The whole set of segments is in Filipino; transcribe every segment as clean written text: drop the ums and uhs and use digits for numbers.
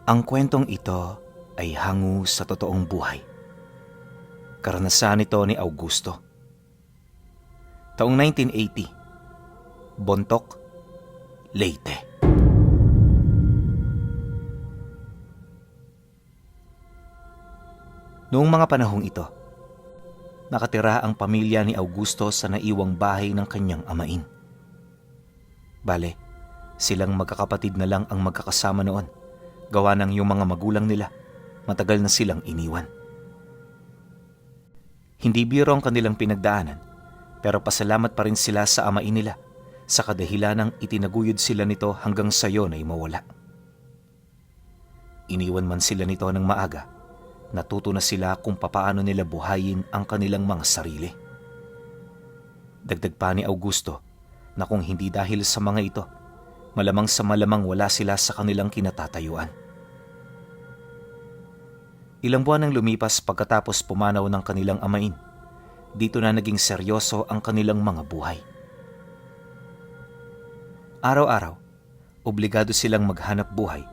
Ang kwentong ito ay hango sa totoong buhay. Karanasan ito ni Augusto. Taong 1980, Bontoc, Leyte. Noong mga panahong ito, nakatira ang pamilya ni Augusto sa naiwang bahay ng kanyang amain. Bale, silang magkakapatid na lang ang magkakasama noon, gawa ng yung mga magulang nila, matagal na silang iniwan. Hindi biro ang kanilang pinagdaanan, pero pasalamat pa rin sila sa amain nila sa kadahilanang itinaguyod sila nito hanggang sayon ay mawala. Iniwan man sila nito ng maaga, natuto na sila kung papaano nila buhayin ang kanilang mga sarili. Dagdag pa ni Augusto na kung hindi dahil sa mga ito, malamang sa malamang wala sila sa kanilang kinatatayuan. Ilang buwan ang lumipas pagkatapos pumanaw ng kanilang amain, dito na naging seryoso ang kanilang mga buhay. Araw-araw, obligado silang maghanap buhay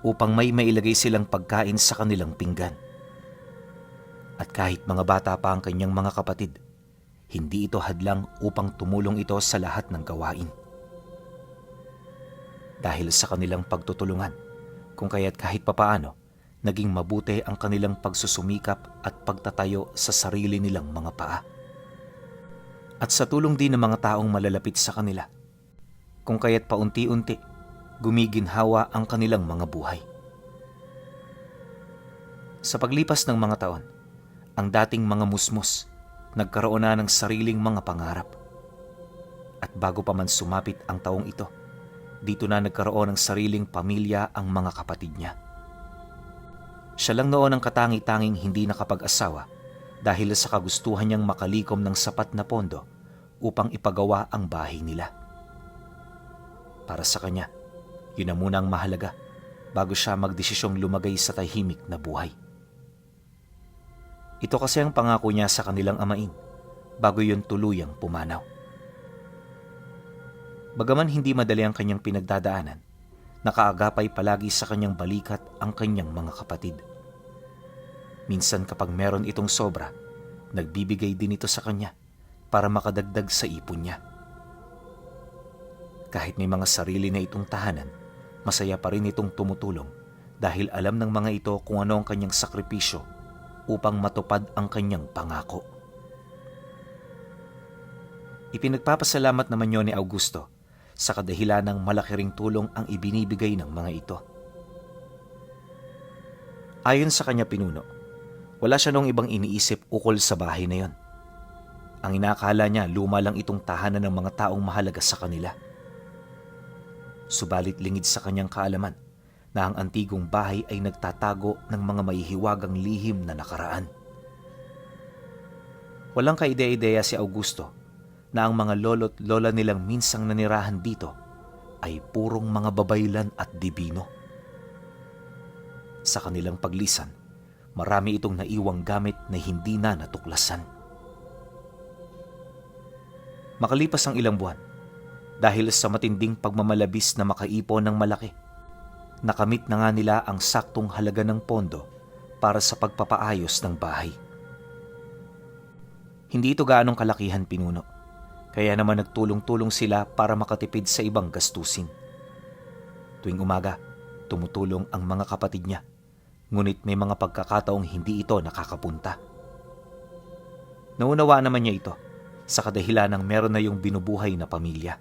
upang may mailagay silang pagkain sa kanilang pinggan. At kahit mga bata pa ang kanyang mga kapatid, hindi ito hadlang upang tumulong ito sa lahat ng gawain. Dahil sa kanilang pagtutulungan, kung kaya't kahit papaano, naging mabuti ang kanilang pagsusumikap at pagtatayo sa sarili nilang mga paa. At sa tulong din ng mga taong malalapit sa kanila, kung kaya't paunti-unti, gumiginhawa ang kanilang mga buhay. Sa paglipas ng mga taon, ang dating mga musmus nagkaroon na ng sariling mga pangarap. At bago pa man sumapit ang taong ito, dito na nagkaroon ng sariling pamilya ang mga kapatid niya. Siya lang noon ang katangi-tanging hindi nakapag-asawa dahil sa kagustuhan niyang makalikom ng sapat na pondo upang ipagawa ang bahay nila. Para sa kanya, yun na muna ang mahalaga bago siya magdesisyong lumagay sa tahimik na buhay. Ito kasi ang pangako niya sa kanilang amain bago yun tuluyang pumanaw. Bagaman hindi madali ang kanyang pinagdadaanan, nakaagapay palagi sa kanyang balikat ang kanyang mga kapatid. Minsan kapag meron itong sobra, nagbibigay din ito sa kanya para makadagdag sa ipon niya. Kahit may mga sarili na itong tahanan, masaya pa rin itong tumutulong dahil alam ng mga ito kung ano ang kanyang sakripisyo upang matupad ang kanyang pangako. Ipinagpapasalamat naman yun ni Augusto sa kadahilanang malaki ring tulong ang ibinibigay ng mga ito. Ayon sa kanya pinuno, wala siya nung ibang iniisip ukol sa bahay na yon. Ang inakala niya luma lang itong tahanan ng mga taong mahalaga sa kanila. Subalit lingid sa kanyang kaalaman na ang antigong bahay ay nagtatago ng mga mahihiwagang lihim na nakaraan. Walang kaide-ideya si Augusto na ang mga lolo't lola nilang minsang nanirahan dito ay purong mga babaylan at dibino. Sa kanilang paglisan, marami itong naiwang gamit na hindi na natuklasan. Makalipas ang ilang buwan, dahil sa matinding pagmamalabis na makaipon ng malaki, nakamit na nga nila ang saktong halaga ng pondo para sa pagpapaayos ng bahay. Hindi ito gaanong kalakihan pinuno, kaya naman nagtulong-tulong sila para makatipid sa ibang gastusin. Tuwing umaga, tumutulong ang mga kapatid niya, ngunit may mga pagkakataong hindi ito nakakapunta. Naunawa naman niya ito sa kadahilanang meron na yung binubuhay na pamilya.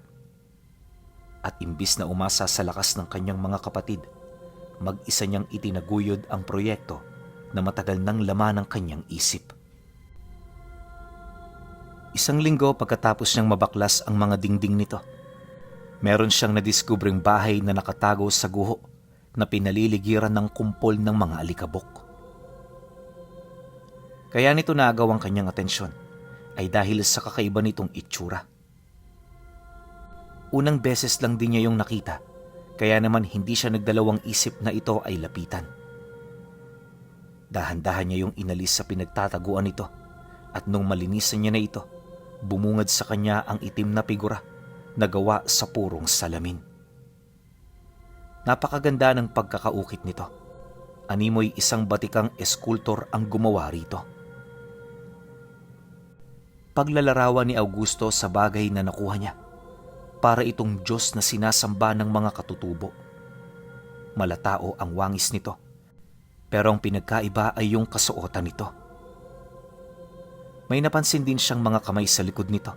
At imbis na umasa sa lakas ng kanyang mga kapatid, mag-isa niyang itinaguyod ang proyekto na matagal nang laman ng kanyang isip. Isang linggo pagkatapos niyang mabaklas ang mga dingding nito, meron siyang nadiskubring bahay na nakatago sa guho na pinaliligiran ng kumpol ng mga alikabok. Kaya nito naagaw ang kanyang atensyon ay dahil sa kakaiba nitong itsura. Unang beses lang din niya yung nakita, kaya naman hindi siya nagdalawang isip na ito ay lapitan. Dahan-dahan niya yung inalis sa pinagtataguan nito at nung malinisan niya na ito, bumungad sa kanya ang itim na figura na gawa sa purong salamin. Napakaganda ng pagkakaukit nito. Animoy isang batikang eskultor ang gumawa rito. Paglalarawan ni Augusto sa bagay na nakuha niya, para itong Diyos na sinasamba ng mga katutubo. Malatao ang wangis nito, pero ang pinagkaiba ay yung kasuotan nito. May napansin din siyang mga kamay sa likod nito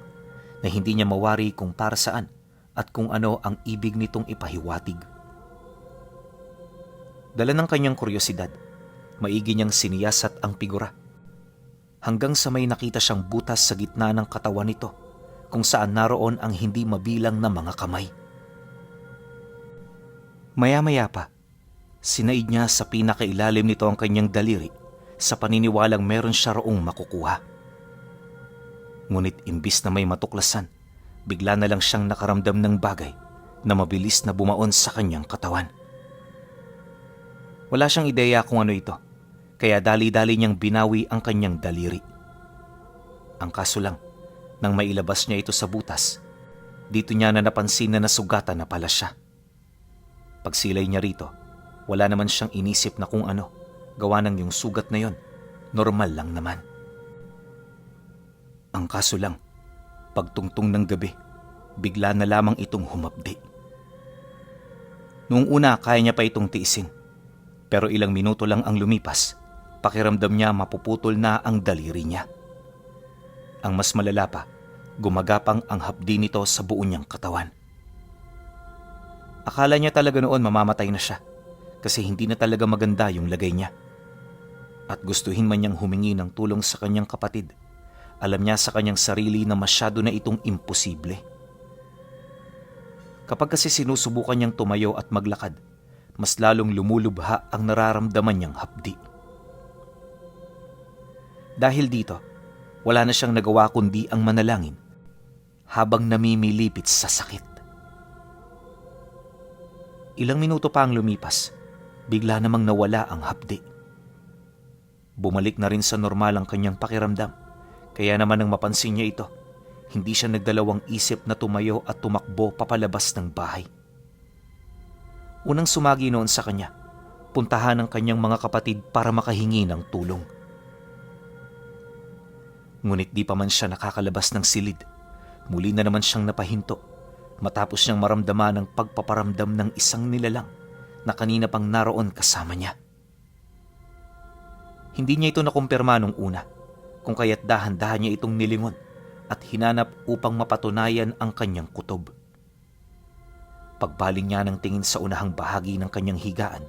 na hindi niya mawari kung para saan at kung ano ang ibig nitong ipahiwatig. Dala ng kanyang kuryosidad, maigi niyang siniyasat ang figura. Hanggang sa may nakita siyang butas sa gitna ng katawan nito kung saan naroon ang hindi mabilang na mga kamay. Maya-maya pa, sinaid niya sa pinakailalim nito ang kanyang daliri sa paniniwalang meron siya roong makukuha. Ngunit imbis na may matuklasan, bigla na lang siyang nakaramdam ng bagay na mabilis na bumaon sa kanyang katawan. Wala siyang ideya kung ano ito, kaya dali-dali niyang binawi ang kanyang daliri. Ang kaso lang, nang mailabas niya ito sa butas, dito niya na napansin na nasugatan na pala siya. Pagsilay niya rito, wala naman siyang inisip na kung ano, gawa ng yung sugat na yon, normal lang naman. Ang kaso lang, pagtungtong ng gabi, bigla na lamang itong humapdi. Noong una, kaya niya pa itong tiisin, pero ilang minuto lang ang lumipas, pakiramdam niya mapuputol na ang daliri niya. Ang mas malala pa, gumagapang ang hapdi nito sa buo niyang katawan. Akala niya talaga noon mamamatay na siya kasi hindi na talaga maganda yung lagay niya. At gustuhin man niyang humingi ng tulong sa kanyang kapatid, alam niya sa kanyang sarili na masyado na itong imposible. Kapag kasi sinusubukan niyang tumayo at maglakad, mas lalong lumulubha ang nararamdaman niyang hapdi. Dahil dito, wala na siyang nagawa kundi ang manalangin habang namimilipit sa sakit. Ilang minuto pa ang lumipas, bigla namang nawala ang hapdi. Bumalik na rin sa normal ang kanyang pakiramdam, kaya naman nang mapansin niya ito, hindi siya nagdalawang isip na tumayo at tumakbo papalabas ng bahay. Unang sumagi noon sa kanya, puntahan ng kanyang mga kapatid para makahingi ng tulong. Ngunit di pa man siya nakakalabas ng silid, muli na naman siyang napahinto matapos niyang maramdaman ang pagpaparamdam ng isang nilalang na kanina pang naroon kasama niya. Hindi niya ito nakumpirma nung una, kung kaya't dahan-dahan niya itong nilingon at hinanap upang mapatunayan ang kanyang kutob. Pagbaling niya ng tingin sa unahang bahagi ng kanyang higaan,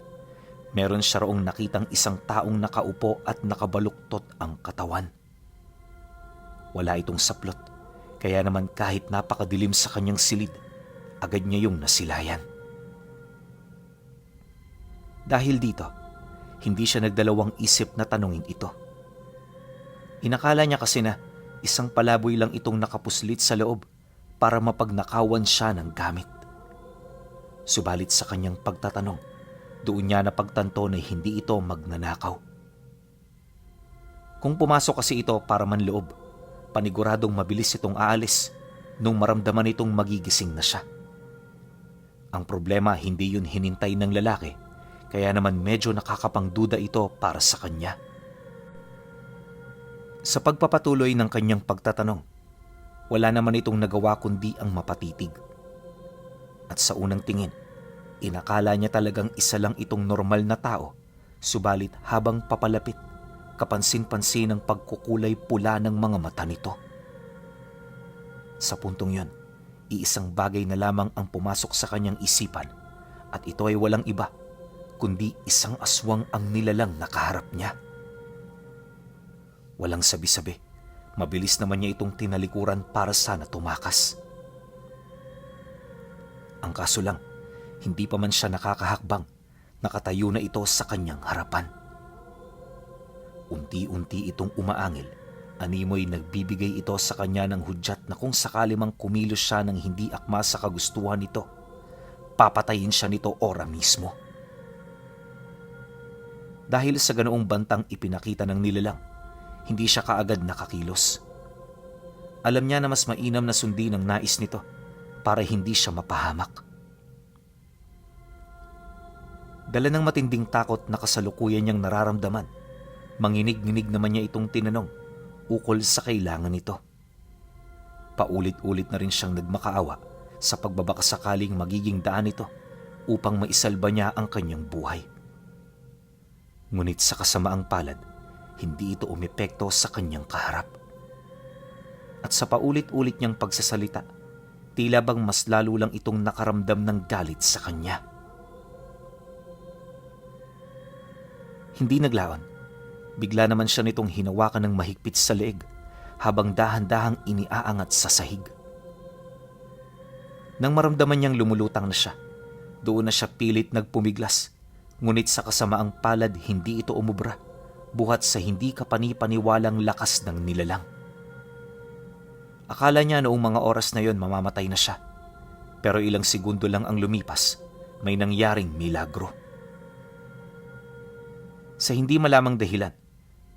meron siya roong nakitang isang taong nakaupo at nakabaluktot ang katawan. Wala itong saplot, kaya naman kahit napakadilim sa kanyang silid, agad niya yung nasilayan. Dahil dito, hindi siya nagdalawang isip na tanungin ito. Inakala niya kasi na isang palaboy lang itong nakapuslit sa loob para mapagnakawan siya ng gamit. Subalit sa kanyang pagtatanong, doon niya napagtanto na hindi ito magnanakaw. Kung pumasok kasi ito para manloob, paniguradong mabilis itong aalis nung maramdaman itong magigising na siya. Ang problema, hindi yun hinintay ng lalaki, kaya naman medyo nakakapangduda ito para sa kanya. Sa pagpapatuloy ng kanyang pagtatanong, wala naman itong nagawa kundi ang mapatitig. At sa unang tingin, inakala niya talagang isa lang itong normal na tao, subalit habang papalapit, kapansin-pansin ang pagkukulay pula ng mga mata nito. Sa puntong yon, iisang bagay na lamang ang pumasok sa kanyang isipan at ito ay walang iba kundi isang aswang ang nilalang nakaharap niya. Walang sabi-sabi, mabilis naman niya itong tinalikuran para sana tumakas. Ang kaso lang, hindi pa man siya nakakahakbang, nakatayo na ito sa kanyang harapan. Unti-unti itong umaangil, animoy nagbibigay ito sa kanya ng hudyat na kung sakali mang kumilos siya ng hindi akma sa kagustuhan nito, papatayin siya nito ora mismo. Dahil sa ganoong bantang ipinakita ng nilalang, hindi siya kaagad nakakilos. Alam niya na mas mainam na sundin ang nais nito para hindi siya mapahamak. Dala ng matinding takot na kasalukuyan niyang nararamdaman, manginig-nginig naman niya itong tinanong ukol sa kailangan nito. Paulit-ulit na rin siyang nagmakaawa sa pagbabakasakaling magiging daan ito upang maisalba niya ang kanyang buhay. Ngunit sa kasamaang palad, hindi ito umepekto sa kanyang kaharap. At sa paulit-ulit niyang pagsasalita, tila bang mas lalo lang itong nakaramdam ng galit sa kanya. Hindi naglaon. Bigla naman siya nitong hinawakan ng mahigpit sa leeg habang dahan-dahang iniaangat sa sahig. Nang maramdaman niyang lumulutang na siya, doon na siya pilit nagpumiglas. Ngunit sa kasamaang palad hindi ito umubra, buhat sa hindi kapani-paniwalang lakas ng nilalang. Akala niya noong mga oras na yon mamamatay na siya. Pero ilang segundo lang ang lumipas, may nangyaring milagro. Sa hindi malamang dahilan,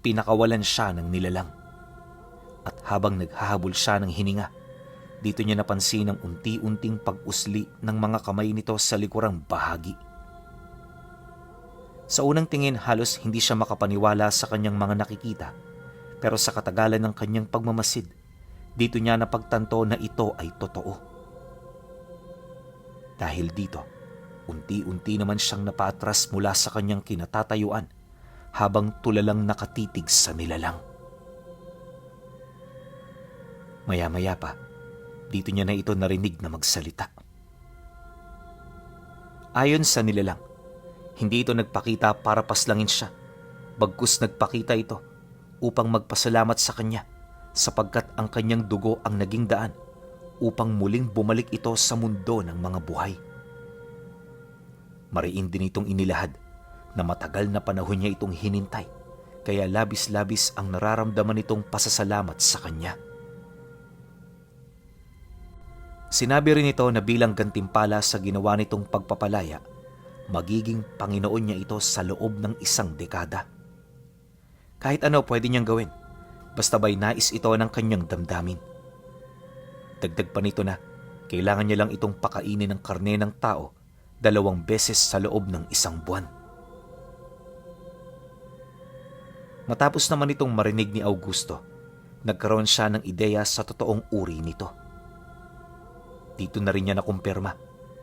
pinakawalan siya ng nilalang. At habang naghahabol siya ng hininga, dito niya napansin ang unti-unting pag-usli ng mga kamay nito sa likurang bahagi. Sa unang tingin halos hindi siya makapaniwala sa kanyang mga nakikita, pero sa katagalan ng kanyang pagmamasid, dito niya napagtanto na ito ay totoo. Dahil dito, unti-unti naman siyang napaatras mula sa kanyang kinatatayuan habang tulalang nakatitig sa nilalang. Maya-maya pa, dito niya na ito narinig na magsalita. Ayon sa nilalang, hindi ito nagpakita para paslangin siya, bagkus nagpakita ito upang magpasalamat sa kanya sapagkat ang kanyang dugo ang naging daan upang muling bumalik ito sa mundo ng mga buhay. Mariin din itong inilahad na matagal na panahon niya itong hinintay, kaya labis-labis ang nararamdaman nitong pasasalamat sa kanya. Sinabi rin ito na bilang gantimpala sa ginawa nitong pagpapalaya, magiging Panginoon niya ito sa loob ng 1 dekada. Kahit ano pwede niyang gawin, basta ba'y nais ito ng kanyang damdamin. Dagdag pa nito na kailangan niya lang itong pakainin ng karne ng tao 2 beses sa loob ng 1 buwan. Matapos naman itong marinig ni Augusto, nagkaroon siya ng ideya sa totoong uri nito. Dito na rin niya nakumpirma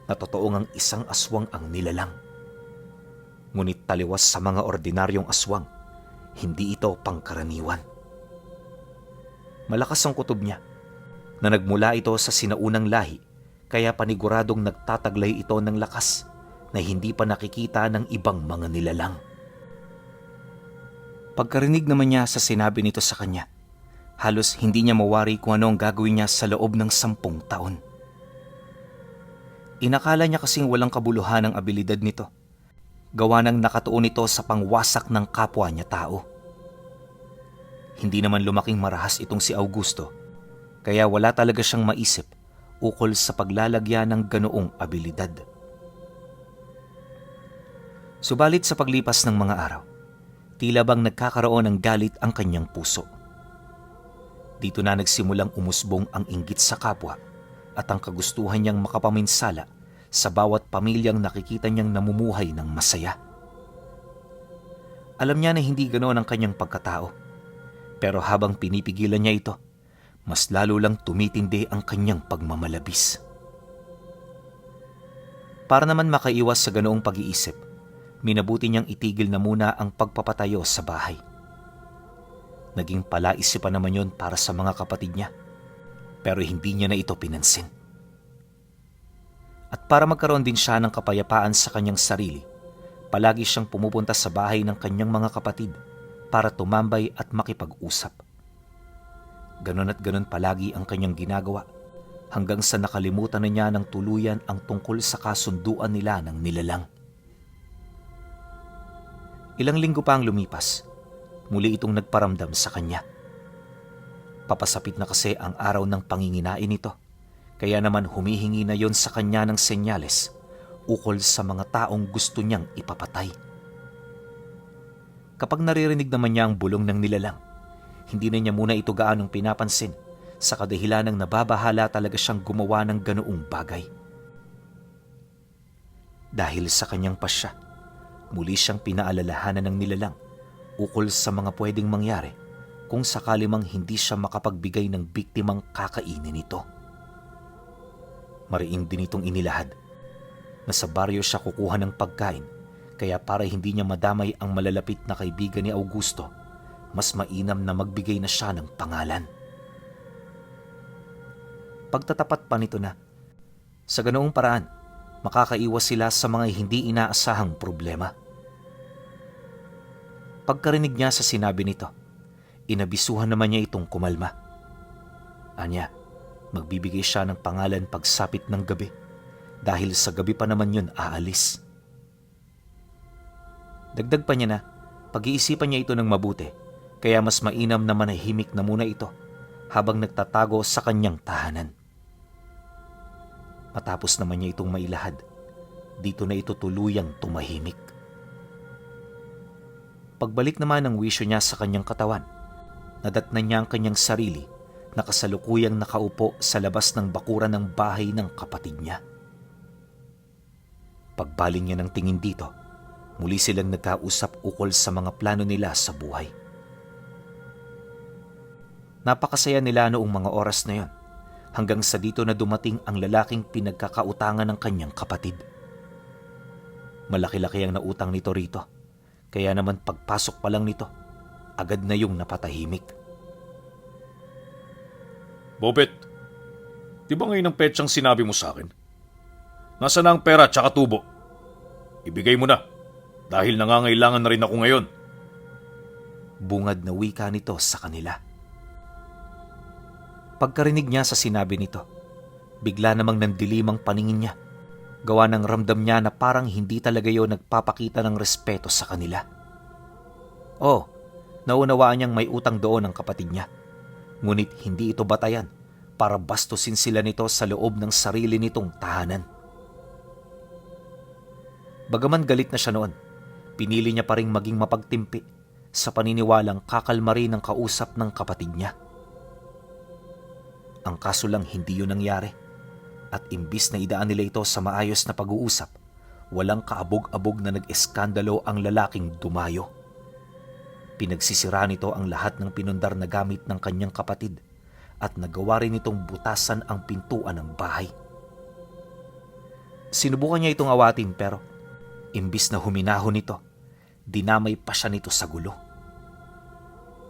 na totoo ngang 1 aswang ang nilalang. Ngunit taliwas sa mga ordinaryong aswang, hindi ito pangkaraniwan. Malakas ang kutob niya na nagmula ito sa sinaunang lahi, kaya paniguradong nagtataglay ito ng lakas na hindi pa nakikita ng ibang mga nilalang. Pagkarinig naman niya sa sinabi nito sa kanya, halos hindi niya mawari kung ano ang gagawin niya sa loob ng 10 taon. Inakala niya kasing walang kabuluhan ang abilidad nito, gawa ng nakatuon ito sa pangwasak ng kapwa niya tao. Hindi naman lumaking marahas itong si Augusto, kaya wala talaga siyang maisip ukol sa paglalagyan ng ganoong abilidad. Subalit sa paglipas ng mga araw, tila bang nagkakaroon ng galit ang kanyang puso. Dito na nagsimulang umusbong ang inggit sa kapwa at ang kagustuhan niyang makapaminsala sa bawat pamilyang nakikita niyang namumuhay ng masaya. Alam niya na hindi ganoon ang kanyang pagkatao, pero habang pinipigilan niya ito, mas lalo lang tumitindi ang kanyang pagmamalabis. Para naman makaiwas sa ganoong pag-iisip, minabuti niyang itigil na muna ang pagpapatayo sa bahay. Naging palaisipan naman yon para sa mga kapatid niya, pero hindi niya na ito pinansin. At para magkaroon din siya ng kapayapaan sa kanyang sarili, palagi siyang pumupunta sa bahay ng kanyang mga kapatid para tumambay at makipag-usap. Ganon at ganon palagi ang kanyang ginagawa hanggang sa nakalimutan na niya ng tuluyan ang tungkol sa kasunduan nila ng nilalang. Ilang linggo pa ang lumipas, muli itong nagparamdam sa kanya. Papasapit na kasi ang araw ng panginginain nito, kaya naman humihingi na yon sa kanya ng senyales ukol sa mga taong gusto niyang ipapatay. Kapag naririnig naman niya ang bulong ng nilalang, hindi na niya muna ito gaanong pinapansin sa kadahilan ng nababahala talaga siyang gumawa ng ganoong bagay. Dahil sa kanyang pasya, Muli siyang pinaalalahanan ng nilalang ukol sa mga pwedeng mangyari kung sakali mang hindi siya makapagbigay ng biktimang kakainin nito. Mariin din itong inilahad na sa baryo siya kukuha ng pagkain, kaya para hindi niya madamay ang malalapit na kaibigan ni Augusto, mas mainam na magbigay na siya ng pangalan. Pagtatapat pa nito na, sa ganoong paraan, makakaiwas sila sa mga hindi inaasahang problema. Pagkarinig niya sa sinabi nito, inabisuhan naman niya itong kumalma. Anya, magbibigay siya ng pangalan pagsapit ng gabi dahil sa gabi pa naman yun aalis. Dagdag pa niya na pag-iisipan niya ito ng mabuti, kaya mas mainam na manahimik na muna ito habang nagtatago sa kanyang tahanan. Matapos naman niya itong mailahad, dito na ito tuluyang tumahimik. Pagbalik naman ng wisyo niya sa kanyang katawan, nadatnan niya ang kanyang sarili na kasalukuyang nakaupo sa labas ng bakuran ng bahay ng kapatid niya. Pagbaling niya ng tingin dito, muli silang nagkausap ukol sa mga plano nila sa buhay. Napakasaya nila noong mga oras na yon, hanggang sa dito na dumating ang lalaking pinagkakautangan ng kanyang kapatid. Malaki-laki ang nautang nito rito, kaya naman pagpasok pa lang nito, agad na yung napatahimik. Bobet, di ba ngayon ang petsang sinabi mo sa akin? Nasaan na ang pera at saka tubo? Ibigay mo na, dahil nangangailangan na rin ako ngayon. Bungad na wika nito sa kanila. Pagkarinig niya sa sinabi nito, bigla namang nandilim ang paningin niya. Gawa ng ramdam niya na parang hindi talaga yon nagpapakita ng respeto sa kanila. Oh, naunawaan niyang may utang doon ang kapatid niya. Ngunit hindi ito batayan para bastusin sila nito sa loob ng sarili nitong tahanan. Bagaman galit na siya noon, pinili niya pa ring maging mapagtimpi sa paniniwalang kakalma rin ang kausap ng kapatid niya. Ang kaso lang hindi yun nangyari. At imbis na idaan nila ito sa maayos na pag-uusap, walang kaabog-abog na nag-eskandalo ang lalaking dumayo. Pinagsisira nito ang lahat ng pinundar na gamit ng kanyang kapatid at nagawa rin itong butasan ang pintuan ng bahay. Sinubukan niya itong awatin pero imbis na huminahon nito, dinamay pa siya nito sa gulo.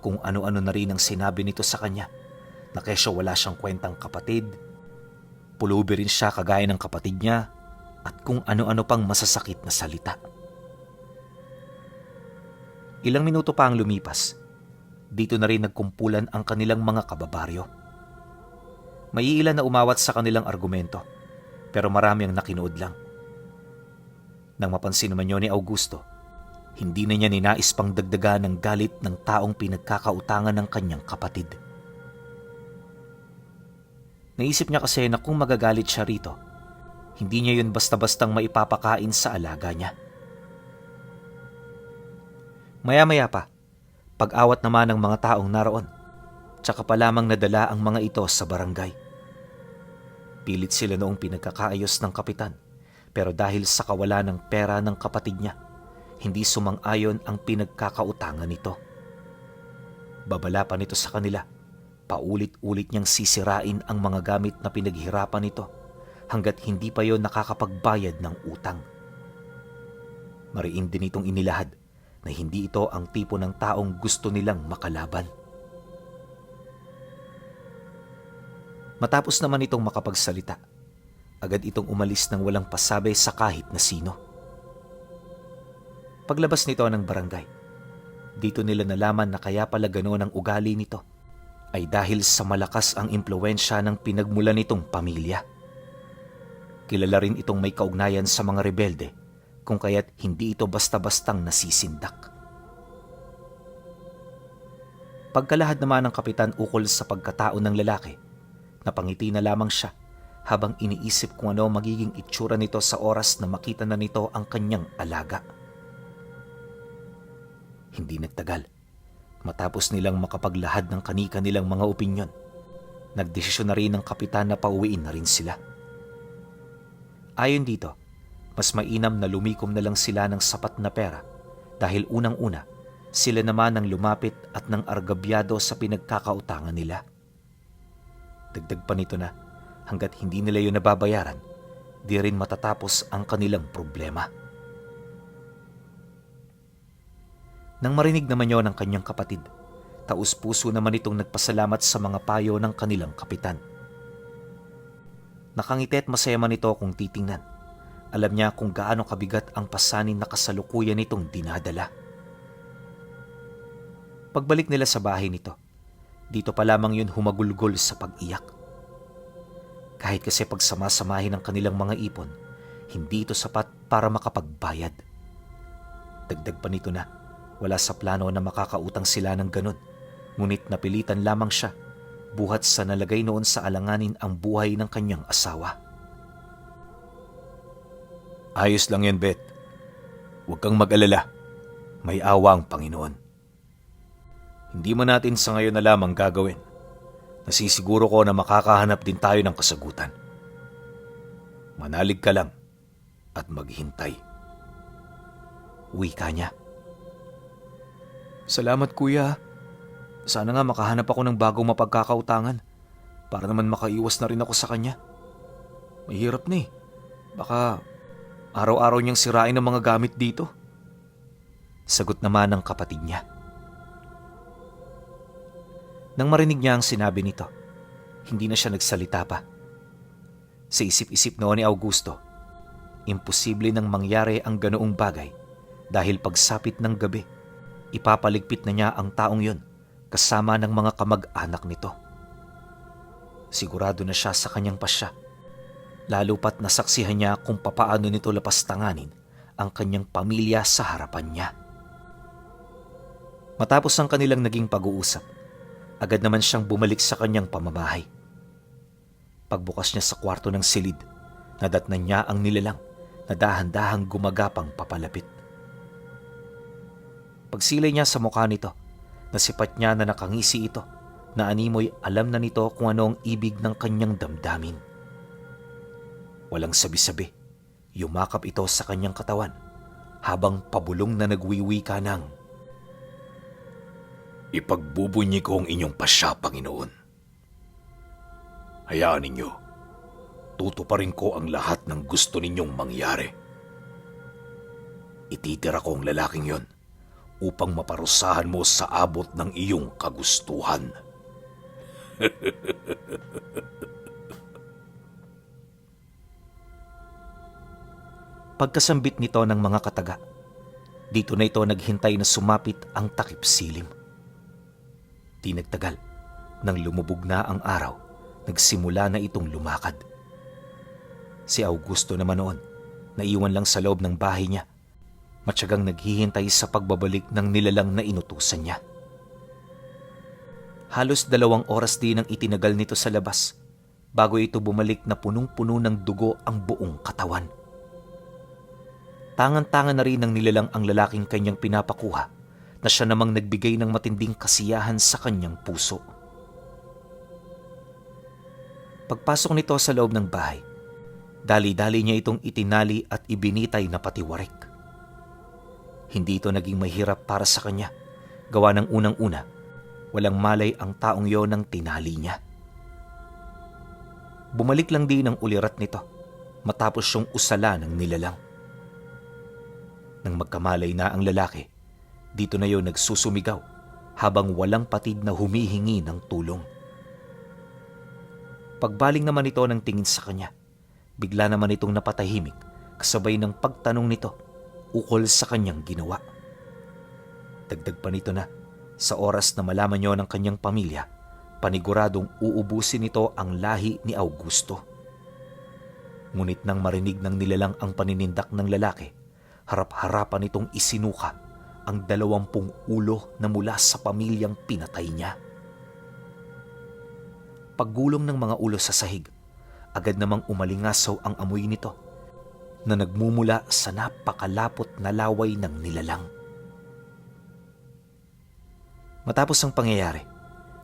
Kung ano-ano na rin ang sinabi nito sa kanya, na kesyo wala siyang kwentang kapatid, pulubi rin siya kagaya ng kapatid niya, at kung ano-ano pang masasakit na salita. Ilang minuto pa ang lumipas, dito na rin nagkumpulan ang kanilang mga kababaryo. May ilan na umawat sa kanilang argumento, pero marami ang nakinood lang. Nang mapansin naman yun ni Augusto, hindi na niya ninais pang dagdagan ng galit ng taong pinagkakautangan ng kanyang kapatid. Naisip niya kasi na kung magagalit siya rito, hindi niya yun basta-bastang maipapakain sa alaga niya. Maya-maya pa, pag-awat naman ng mga taong naroon, tsaka pa lamang nadala ang mga ito sa barangay. Pilit sila noong pinagkakaayos ng kapitan, pero dahil sa kawalan ng pera ng kapatid niya, hindi sumang-ayon ang pinagkakautangan nito. Babala pa nito sa kanila, paulit-ulit niyang sisirain ang mga gamit na pinaghirapan nito hanggat hindi pa yon nakakapagbayad ng utang. Mariin din itong inilahad na hindi ito ang tipo ng taong gusto nilang makalaban. Matapos naman itong makapagsalita, agad itong umalis ng walang pasabi sa kahit na sino. Paglabas nito ng barangay, dito nila nalaman na kaya pala ganoon ang ugali nito ay dahil sa malakas ang impluwensya ng pinagmulan nitong pamilya. Kilala rin itong may kaugnayan sa mga rebelde, kung kaya't hindi ito basta-bastang nasisindak. Pagkalahad naman ng kapitan ukol sa pagkatao ng lalaki, napangiti na lamang siya habang iniisip kung ano magiging itsura nito sa oras na makita na nito ang kanyang alaga. Hindi nagtagal. Matapos nilang makapaglahad ng kanika nilang mga opinyon, nagdesisyon na rin ng kapitan na pauwiin na rin sila. Ayon dito, mas mainam na lumikom na lang sila ng sapat na pera dahil unang-una, sila naman ang lumapit at nang argabyado sa pinagkakautangan nila. Dagdag pa nito na hanggat hindi nila yun nababayaran, di rin matatapos ang kanilang problema. Nang marinig naman yon ng kanyang kapatid, taus-puso naman itong nagpasalamat sa mga payo ng kanilang kapitan. Nakangiti at masaya man ito kung titingnan. Alam niya kung gaano kabigat ang pasanin na kasalukuyan nitong dinadala. Pagbalik nila sa bahay nito, dito pa lamang yun humagulgol sa pag-iyak. Kahit kasi pagsamasamahin ng kanilang mga ipon, hindi ito sapat para makapagbayad. Dagdag pa nito na wala sa plano na makakautang sila ng ganun, ngunit napilitan lamang siya buhat sa nalagay noon sa alanganin ang buhay ng kanyang asawa. Ayos lang yan, Beth. Huwag kang mag-alala. May awa ang Panginoon. Hindi man natin sa ngayon na lamang gagawin. Nasisiguro ko na makakahanap din tayo ng kasagutan. Manalig ka lang at maghintay. Wika niya. Salamat kuya. Sana nga makahanap ako ng bagong mapagkakautangan para naman makaiwas na rin ako sa kanya. Mahirap na eh. Baka araw-araw niyang sirain ang mga gamit dito. Sagot naman ng kapatid niya. Nang marinig niya ang sinabi nito, hindi na siya nagsalita pa. Sa isip-isip noon ni Augusto, imposible nang mangyari ang ganoong bagay dahil pagsapit ng gabi, ipapaligpit na niya ang taong yon kasama ng mga kamag-anak nito. Sigurado na siya sa kanyang pasya, lalo pat nasaksihan niya kung papaano nito lapastanganin ang kanyang pamilya sa harapan niya. Matapos ang kanilang naging pag-uusap, agad naman siyang bumalik sa kanyang pamamahay. Pagbukas niya sa kwarto ng silid, nadatnan niya ang nilalang na dahan-dahang gumagapang papalapit. Pagsilay niya sa mukha nito, nasipat niya na nakangisi ito, na animoy alam na nito kung ano ang ibig ng kanyang damdamin. Walang sabi-sabi, yumakap ito sa kanyang katawan habang pabulong na nagwiwika ng, Ipagbubunyi ko ang inyong pasya, Panginoon. Hayaan ninyo, tutuparin ko ang lahat ng gusto ninyong mangyari. Ititira ko ang lalaking yon upang maparusahan mo sa abot ng iyong kagustuhan. Pagkasambit nito ng mga kataga, dito na ito naghintay na sumapit ang takip silim. Di nagtagal, nang lumubog na ang araw, nagsimula na itong lumakad. Si Augusto naman noon, naiwan lang sa loob ng bahay niya, matyagang naghihintay sa pagbabalik ng nilalang na inutusan niya. Halos 2 oras din ang itinagal nito sa labas bago ito bumalik na punong-puno ng dugo ang buong katawan. Tangan-tangan na rin ng nilalang ang lalaking kanyang pinapakuha na siya namang nagbigay ng matinding kasiyahan sa kanyang puso. Pagpasok nito sa loob ng bahay, dali-dali niya itong itinali at ibinitay na patiwarik. Hindi ito naging mahirap para sa kanya, gawa ng unang-una, walang malay ang taong yon ng tinali niya. Bumalik lang din ang ulirat nito matapos siyang usala ng nilalang. Nang magkamalay na ang lalaki, dito na yon nagsusumigaw habang walang patid na humihingi ng tulong. Pagbaling naman ito ng tingin sa kanya, bigla naman itong napatahimik kasabay ng pagtanong nito ukol sa kanyang ginawa. Dagdag pa nito na sa oras na malaman niyo ng kanyang pamilya, paniguradong uubusin nito ang lahi ni Augusto. Ngunit nang marinig ng nilalang ang paninindak ng lalaki, harap-harapan itong isinuka ang 20 ulo na mula sa pamilyang pinatay niya. Paggulong ng mga ulo sa sahig, agad namang umalingasaw ang amoy nito na nagmumula sa napakalapot na laway ng nilalang. Matapos ang pangyayari,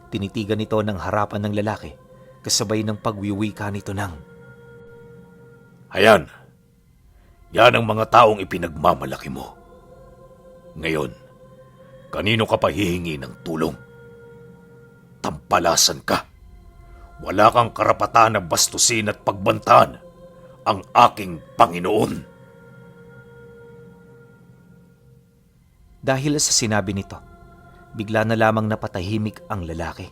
tinitigan nito ng harapan ng lalaki kasabay ng pagwiwika nito ng, Hayan, Yan ang mga taong ipinagmamalaki mo. Ngayon, kanino ka pa hihingi ng tulong? Tampalasan ka. Wala kang karapatan na bastusin at pagbantaan ang aking Panginoon. Dahil sa sinabi nito, bigla na lamang napatahimik ang lalaki.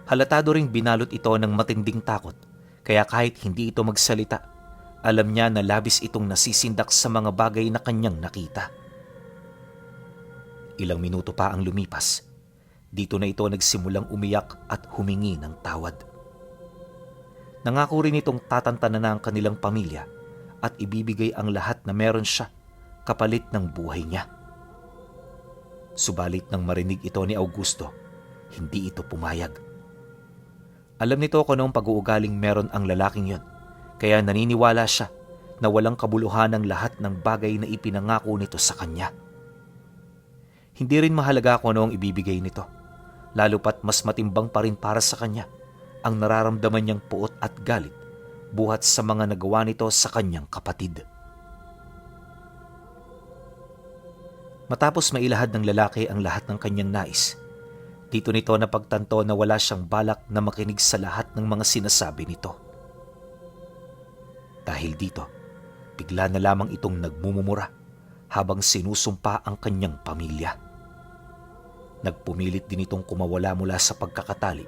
Halatado ring binalot ito ng matinding takot, kaya kahit hindi ito magsalita, alam niya na labis itong nasisindak sa mga bagay na kanyang nakita. Ilang minuto pa ang lumipas. Dito na ito nagsimulang umiyak at humingi ng tawad. Nangako rin itong tatantanan na ang kanilang pamilya at ibibigay ang lahat na meron siya kapalit ng buhay niya. Subalit nang marinig ito ni Augusto, hindi ito pumayag. Alam nito kung anong pag-uugaling meron ang lalaking yon, kaya naniniwala siya na walang kabuluhan ang lahat ng bagay na ipinangako nito sa kanya. Hindi rin mahalaga kung ano ang ibibigay nito, lalo pat mas matimbang pa rin para sa kanya ang nararamdaman niyang puot at galit buhat sa mga nagawa nito sa kanyang kapatid. Matapos mailahad ng lalaki ang lahat ng kanyang nais, dito nito napagtanto na wala siyang balak na makinig sa lahat ng mga sinasabi nito. Dahil dito, bigla na lamang itong nagmumumura habang sinusumpa ang kanyang pamilya. Nagpumilit din itong kumawala mula sa pagkakatali,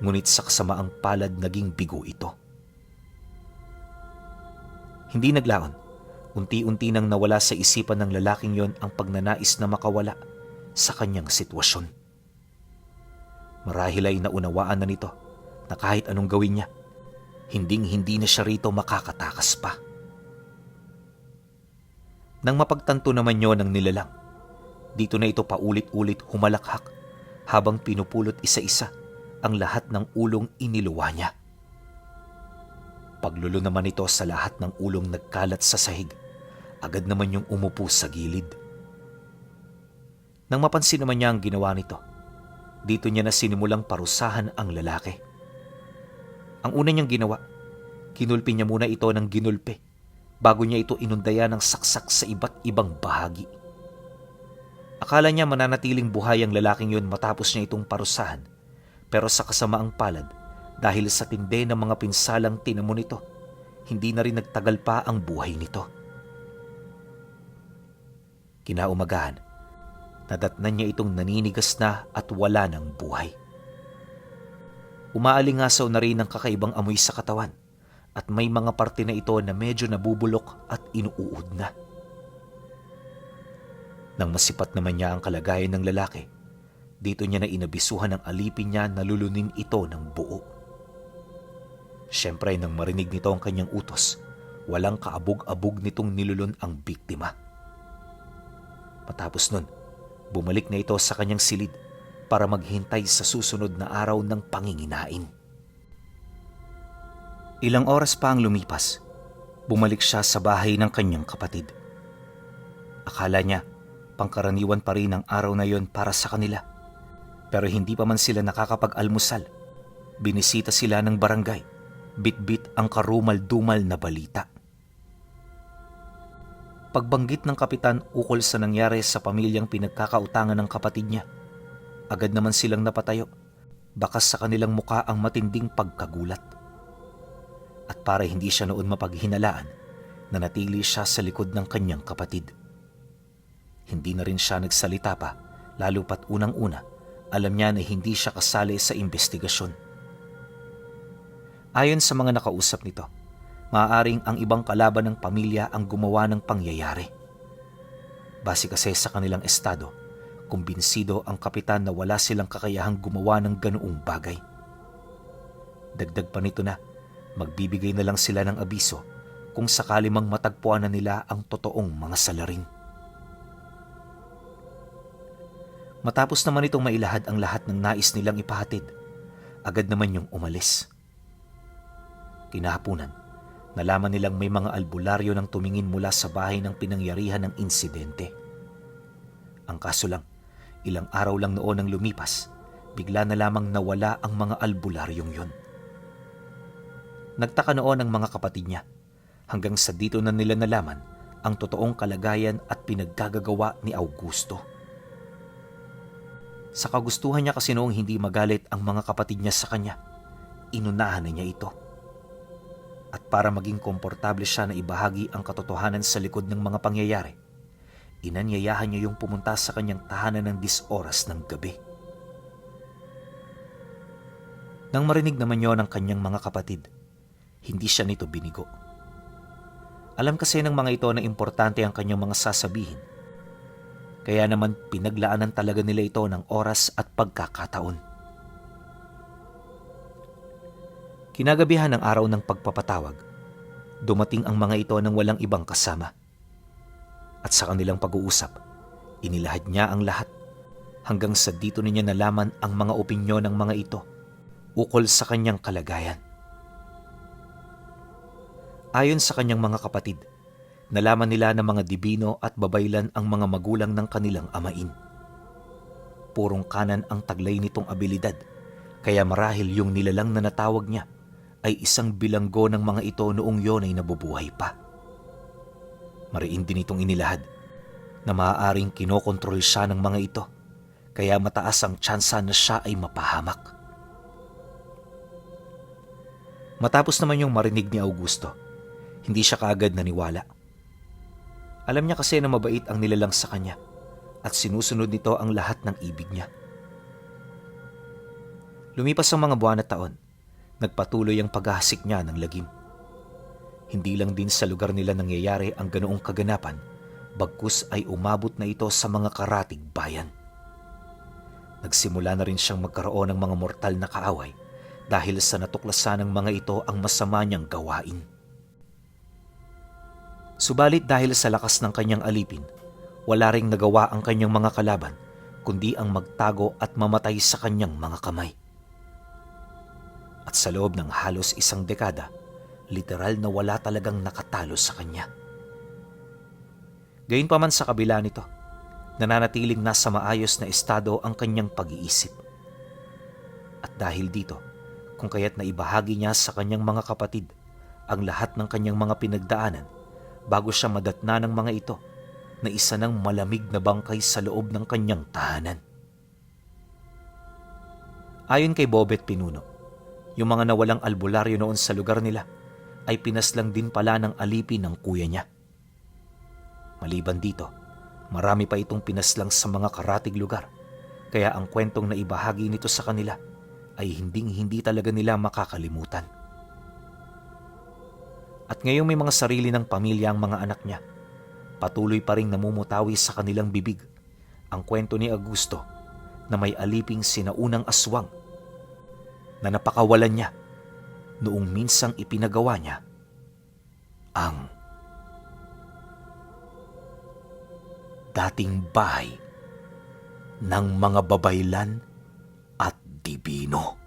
ngunit sa kasamaang palad naging bigo ito. Hindi naglaon, unti-unti nang nawala sa isipan ng lalaking yon ang pagnanais na makawala sa kanyang sitwasyon. Marahil ay naunawaan na nito na kahit anong gawin niya, hinding-hindi na siya rito makakatakas pa. Nang mapagtanto naman yon ng nilalang, dito na ito paulit-ulit humalakhak habang pinupulot isa-isa ang lahat ng ulong iniluwa niya. Paglulo naman ito sa lahat ng ulong nagkalat sa sahig, agad naman yung umupo sa gilid. Nang mapansin naman niya ang ginawa nito, dito niya na sinimulang parusahan ang lalaki. Ang una niyang ginawa, kinulpi niya muna ito ng ginulpi bago niya ito inundaya ng saksak sa iba't ibang bahagi. Akala niya mananatiling buhay ang lalaking yun matapos niya itong parusahan, pero sa kasamaang palad, dahil sa tindi ng mga pinsalang tinamo nito, hindi na rin nagtagal pa ang buhay nito. Kinaumagahan, nadatnan niya itong naninigas na at wala ng buhay. Umaalingasaw na rin ang kakaibang amoy sa katawan at may mga parte na ito na medyo nabubulok at inuuod na. Nang masipat naman niya ang kalagayan ng lalaki, dito niya na inabisuhan ng alipin niya na lulunin ito ng buo. Siyempre nang marinig nito ang kanyang utos, walang kaabog-abog nitong nilulun ang biktima. Matapos nun, bumalik na ito sa kanyang silid para maghintay sa susunod na araw ng panginginain. Ilang oras pa ang lumipas, bumalik siya sa bahay ng kanyang kapatid. Akala niya, pangkaraniwan pa rin ang araw na yon para sa kanila. Pero hindi pa man sila nakakapag-almusal, binisita sila ng barangay, bit-bit ang karumal-dumal na balita. Pagbanggit ng kapitan ukol sa nangyari sa pamilyang pinagkakautangan ng kapatid niya, agad naman silang napatayo, bakas sa kanilang muka ang matinding pagkagulat. At para hindi siya noon mapaghinalaan, nanatili siya sa likod ng kanyang kapatid. Hindi na rin siya nagsalita pa, lalo pat unang-una, alam niya na hindi siya kasali sa investigasyon. Ayon sa mga nakausap nito, maaaring ang ibang kalaban ng pamilya ang gumawa ng pangyayari. Base kasi sa kanilang estado, kumbinsido ang kapitan na wala silang kakayahang gumawa ng ganoong bagay. Dagdag pa nito na, magbibigay na lang sila ng abiso kung sakali mang matagpuan na nila ang totoong mga salarin. Matapos naman itong mailahad ang lahat ng nais nilang ipahatid, agad naman yung umalis. Kinahapunan, nalaman nilang may mga albularyo nang tumingin mula sa bahay ng pinangyarihan ng insidente. Ang kaso lang, ilang araw lang noon ang lumipas, bigla na lamang nawala ang mga albularyong yon. Nagtaka noon ang mga kapatid niya hanggang sa dito na nila nalaman ang totoong kalagayan at pinaggagawa ni Augusto. Sa kagustuhan niya kasi noong hindi magalit ang mga kapatid niya sa kanya, inunahan na niya ito. At para maging komportable siya na ibahagi ang katotohanan sa likod ng mga pangyayari, inanyayahan niya yung pumunta sa kanyang tahanan ng 10 oras ng gabi. Nang marinig naman yon ng kanyang mga kapatid, hindi siya nito binigo. Alam kasi ng mga ito na importante ang kanyang mga sasabihin. Kaya naman pinaglaanan talaga nila ito ng oras at pagkakataon. Kinagabihan ng araw ng pagpapatawag, dumating ang mga ito ng walang ibang kasama. At sa kanilang pag-uusap, inilahad niya ang lahat hanggang sa dito niya nalaman ang mga opinyon ng mga ito ukol sa kanyang kalagayan. Ayon sa kanyang mga kapatid, nalaman nila na mga dibino at babaylan ang mga magulang ng kanilang amain. Purong kanan ang taglay nitong abilidad, kaya marahil yung nilalang na natawag niya ay isang bilanggo ng mga ito noong yon ay nabubuhay pa. Mariin din itong inilahad na maaaring kinokontrol siya ng mga ito, kaya mataas ang tsansa na siya ay mapahamak. Matapos naman yung marinig ni Augusto, hindi siya kaagad naniwala. Alam niya kasi na mabait ang nilalang sa kanya at sinusunod nito ang lahat ng ibig niya. Lumipas ang mga buwan at taon, nagpatuloy ang paghahasik niya ng lagim. Hindi lang din sa lugar nila nangyayari ang ganoong kaganapan, bagkus ay umabot na ito sa mga karatig bayan. Nagsimula na rin siyang magkaroon ng mga mortal na kaaway dahil sa natuklasan ng mga ito ang masama niyang gawain. Subalit dahil sa lakas ng kanyang alipin, wala ring nagawa ang kanyang mga kalaban kundi ang magtago at mamatay sa kanyang mga kamay. At sa loob ng halos 1 dekada, literal na wala talagang nakatalo sa kanya. Gayunpaman sa kabila nito, nananatiling nasa maayos na estado ang kanyang pag-iisip. At dahil dito, kung kaya't naibahagi niya sa kanyang mga kapatid ang lahat ng kanyang mga pinagdaanan bago siya madatna ng mga ito na isa ng malamig na bangkay sa loob ng kanyang tahanan. Ayon kay Bobet Pinuno, yung mga nawalang albularyo noon sa lugar nila ay pinaslang din pala ng alipin ng kuya niya. Maliban dito, marami pa itong pinaslang sa mga karatig lugar, kaya ang kwentong naibahagi nito sa kanila ay hindi talaga nila makakalimutan. At ngayong may mga sarili ng pamilya ang mga anak niya, patuloy pa rin namumutawi sa kanilang bibig ang kwento ni Augusto na may aliping sinaunang aswang na napakawalan niya noong minsang ipinagawa niya ang dating bahay ng mga babaylan at dibino.